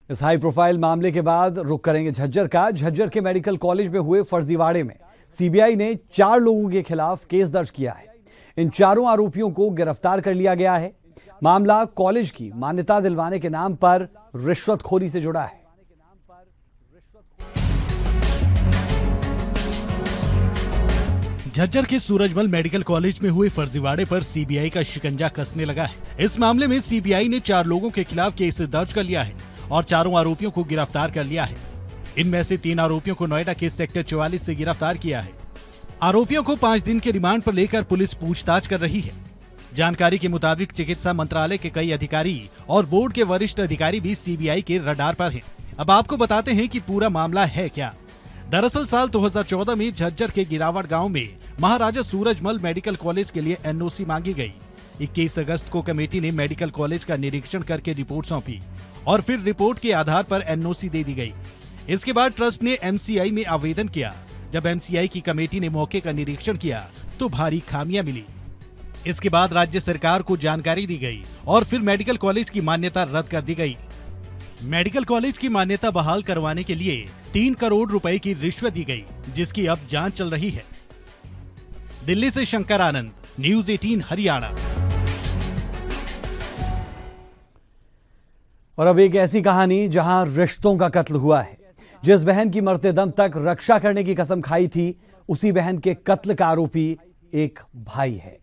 इस high profile मामले के बाद रुख करेंगे झज्जर का। झज्जर के मेडिकल कॉलेज में हुए फर्जीवाड़े में सीबीआई ने 4 लोगों के खिलाफ केस दर्ज किया है। इन चारों आरोपियों को गिरफ्तार कर लिया गया है। मामला कॉलेज की मान्यता दिलवाने के नाम पर रिश्वतखोरी से जुड़ा है। झज्जर के सूरजमल मेडिकल कॉलेज में हुए फर्जीवाड़े पर सीबीआई का शिकंजा कसने लगा है। इस मामले में सीबीआई ने 4 लोगों के खिलाफ केस दर्ज कर लिया है और चारों आरोपियों को गिरफ्तार कर लिया है। इनमें से 3 आरोपियों को नोएडा के सेक्टर 44 से गिरफ्तार किया है। आरोपियों को 5 दिन के रिमांड पर लेकर पुलिस पूछताछ कर रही है। जानकारी के मुताबिक चिकित्सा मंत्रालय के कई अधिकारी और बोर्ड के वरिष्ठ अधिकारी भी सीबीआई के रडार पर हैं। अब आपको बताते हैं कि पूरा मामला है क्या। दरअसल साल 2014 में झज्जर के गिरावट गांव में महाराजा सूरजमल मेडिकल कॉलेज के लिए एनओसी मांगी गई। 21 अगस्त को कमेटी ने मेडिकल कॉलेज का निरीक्षण करके रिपोर्ट सौंपी और फिर रिपोर्ट के आधार पर एनओसी दे दी गई। इसके बाद ट्रस्ट ने एमसीआई में आवेदन किया। जब एमसीआई की कमेटी ने मौके का निरीक्षण किया तो भारी खामियां मिली। इसके बाद राज्य सरकार को जानकारी दी गई और फिर मेडिकल कॉलेज की मान्यता रद्द कर दी गई। मेडिकल कॉलेज की मान्यता बहाल करवाने के लिए 3 करोड़ रुपए की रिश्वत दी गई, जिसकी अब जांच चल रही है। दिल्ली से शंकर आनंद, न्यूज़ 18 हरियाणा। और अब एक ऐसी कहानी जहां रिश्तों का कत्ल हुआ है। जिस बहन की मरते दम तक रक्षा करने की कसम खाई थी, उसी बहन के कत्ल का आरोपी एक भाई है।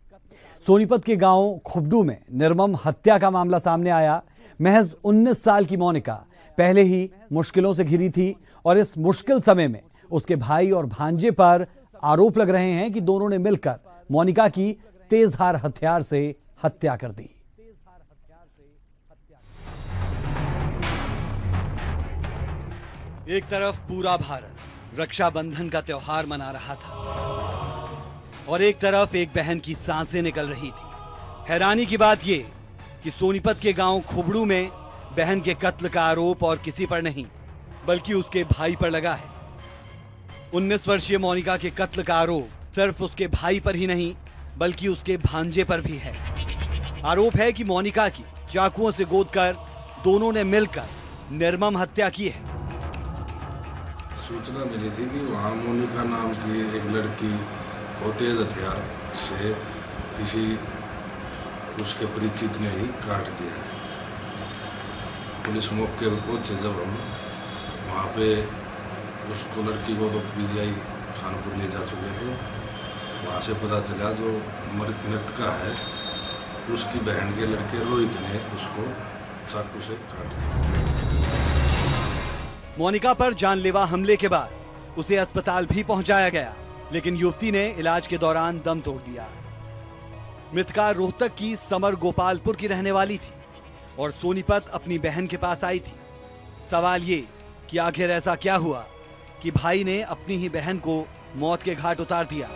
सोनीपत के गांव खुबडू में निर्मम हत्या का मामला सामने आया। महज 19 साल की मोनिका पहले ही मुश्किलों से घिरी थी और इस मुश्किल समय में उसके भाई और भांजे पर आरोप लग रहे हैं कि दोनों ने मिलकर मोनिका की तेजधार हथियार से हत्या कर दी। एक तरफ पूरा भारत रक्षाबंधन का त्योहार मना रहा था और एक तरफ एक बहन की सांसें निकल रही थी। हैरानी की बात यह कि सोनीपत के गांव खुबड़ू में बहन के कत्ल का आरोप और किसी पर नहीं बल्कि उसके भाई पर लगा है। 19 वर्षीय मोनिका के कत्ल का आरोप सिर्फ उसके भाई पर ही नहीं बल्कि उसके भांजे पर भी है। आरोप है कि मोनिका की चाकुओं से गोदकर दोनों ने मिलकर निर्मम हत्या की है। सूचना मिली थी कि वहाँ मोनिका नाम की एक लड़की को तेज हथियार से किसी उसके परिचित ने ही काट दिया है। पुलिस मौके पर पहुंचे जब हम वहाँ पे उसको लड़की को तो पीजीआई खानपुर ले जा चुके थे। वहाँ से पता चला जो मृतका है उसकी बहन के लड़के रोहित ने उसको चाकू से काट दिया। मोनिका पर जानलेवा हमले के बाद उसे अस्पताल भी पहुंचाया गया, लेकिन युवती ने इलाज के दौरान दम तोड़ दिया। मृतका रोहतक की समर गोपालपुर की रहने वाली थी और सोनीपत अपनी बहन के पास आई थी। सवाल ये कि आखिर ऐसा क्या हुआ कि भाई ने अपनी ही बहन को मौत के घाट उतार दिया।